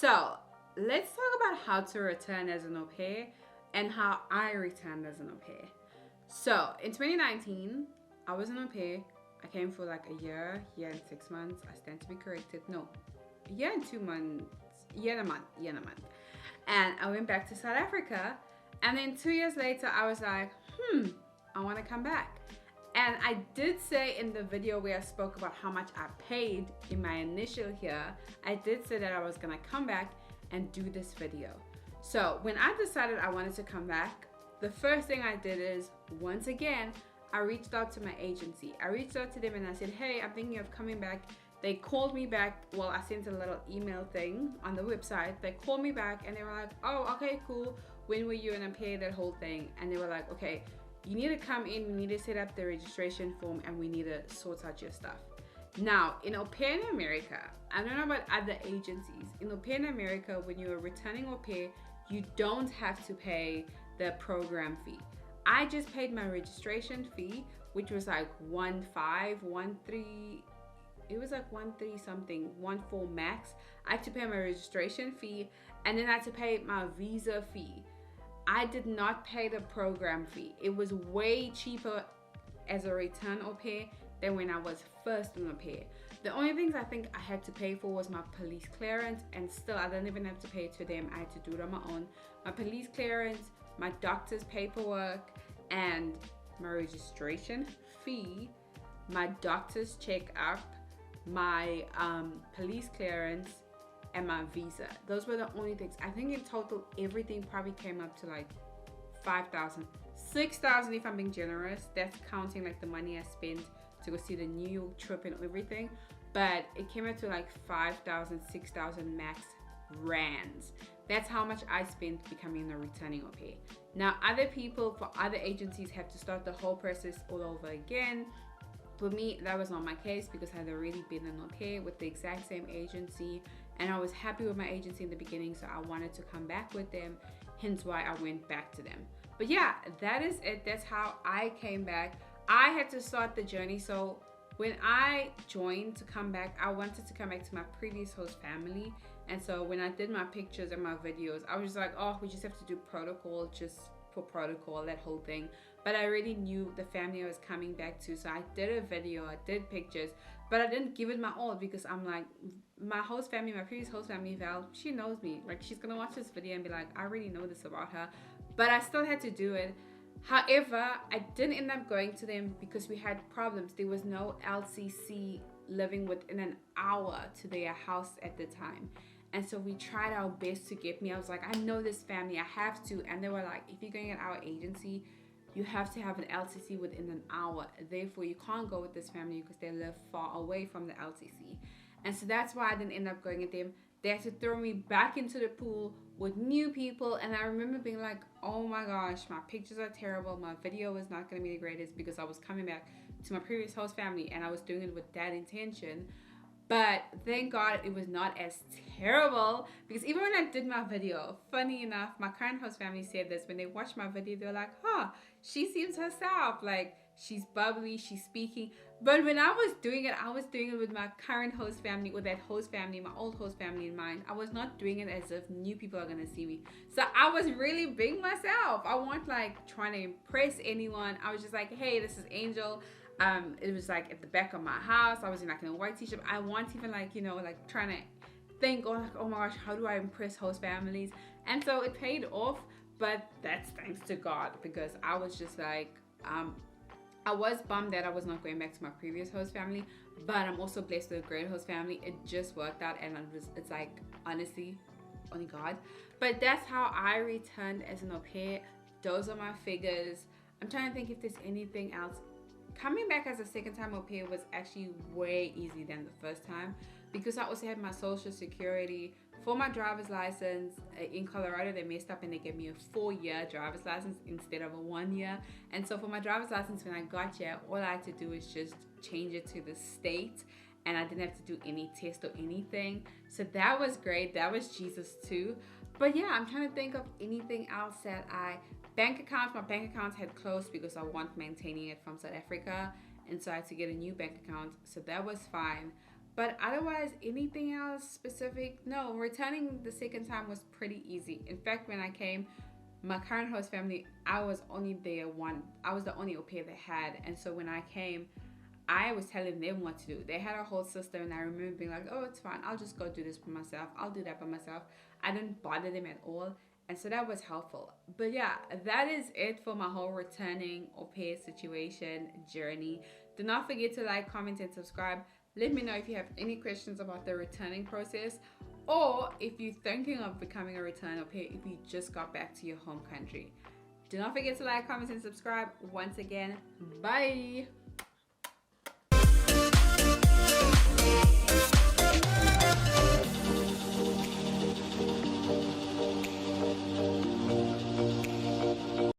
So let's talk about how to return as an au pair and how I returned as an au pair. So in 2019, I was an au pair. I came for like a year and 6 months. I stand to be corrected. No, a year and 2 months, year and a month. And I went back to South Africa. And then 2 years later, I was like, I want to come back. And I did say in the video where I spoke about how much I paid in my initial here, I did say that I was going to come back and do this video. So when I decided I wanted to come back, the first thing I did is, once again, I reached out to my agency. I reached out to them and I said, hey, I'm thinking of coming back. They called me back. Well, I sent a little email thing on the website. They called me back and they were like, oh, okay, cool. When were you an au pair, that whole thing? And they were like, okay, you need to come in, we need to set up the registration form, and we need to sort out your stuff. Now, in Au Pair in America, I don't know about other agencies. In Au Pair in America, when you're a returning au pair, you don't have to pay the program fee. I just paid my registration fee, which was like 1.5, 1.3. It was like 1.3 something, 1.4 max. I had to pay my registration fee, and then I had to pay my visa fee. I did not pay the program fee. It was way cheaper as a return au pair than when I was first an au pair. The only things I think I had to pay for was my police clearance, and still I didn't even have to pay to them. I had to do it on my own. My police clearance, my doctor's paperwork, and my registration fee, my doctor's checkup, my police clearance, and my visa. Those were the only things. I think in total everything probably came up to like 5,000, 6,000 if I'm being generous. That's counting like the money I spent to go see the New York trip and everything. But it came up to like 5,000, 6,000 max rands. That's how much I spent becoming a returning au pair. Now other people for other agencies have to start the whole process all over again. For me, that was not my case because I had already been an au pair with the exact same agency, and I was happy with my agency in the beginning, so I wanted to come back with them, hence why I went back to them. But yeah, that is it. That's how I came back. I had to start the journey. So when I joined to come back, I wanted to come back to my previous host family. And so when I did my pictures and my videos, I was just like, oh, we just have to do protocol just for protocol, that whole thing. But I already knew the family I was coming back to, so I did a video, I did pictures, but I didn't give it my all because I'm like, my host family, my previous host family, Val, she knows me. Like, she's gonna watch this video and be like, I already know this about her. But I still had to do it. However, I didn't end up going to them because we had problems. There was no LCC living within an hour to their house at the time. And so we tried our best to get me. I was like, I know this family, I have to. And they were like, if you're going at our agency, you have to have an LCC within an hour. Therefore, you can't go with this family because they live far away from the LCC. And so that's why I didn't end up going at them. They had to throw me back into the pool with new people. And I remember being like, oh my gosh, my pictures are terrible. My video is not going to be the greatest because I was coming back to my previous host family and I was doing it with that intention. But thank God it was not as terrible, because even when I did my video, funny enough, my current host family said this. When they watched my video, they were like, huh, she seems herself. Like, she's bubbly, she's speaking. But when I was doing it with my current host family, with that host family, my old host family in mind. I was not doing it as if new people are going to see me. So I was really being myself. I wasn't like trying to impress anyone. I was just like, hey, this is Angel. It was like at the back of my house. I was in like in a white t-shirt. I wasn't even like, you know, like trying to think, oh, like, oh my gosh, how do I impress host families? And so it paid off, but that's thanks to God, because I was just like, I was bummed that I was not going back to my previous host family, but I'm also blessed with a great host family. It just worked out, and it's like, honestly, only God. But that's how I returned as an au pair. Those are my figures. I'm trying to think if there's anything else. Coming back as a second time au pair was actually way easier than the first time, because I also had my social security. For my driver's license in Colorado, they messed up and they gave me a 4-year driver's license instead of a 1 year. And so for my driver's license, when I got here, all I had to do is just change it to the state, and I didn't have to do any test or anything. So that was great. That was Jesus too. But yeah, I'm trying to think of anything else that my bank accounts had closed because I wasn't maintaining it from South Africa, and so I had to get a new bank account. So that was fine. But otherwise, anything else specific? No, returning the second time was pretty easy. In fact, when I came, my current host family, I was only there one. I was the only au pair they had, and so when I came, I was telling them what to do. They had a whole system, and I remember being like, "Oh, it's fine. I'll just go do this by myself. I'll do that by myself." I didn't bother them at all, and so that was helpful. But yeah, that is it for my whole returning au pair situation journey. Do not forget to like, comment, and subscribe. Let me know if you have any questions about the returning process, or if you're thinking of becoming a return au pair if you just got back to your home country. Do not forget to like, comment, and subscribe. Once again, bye.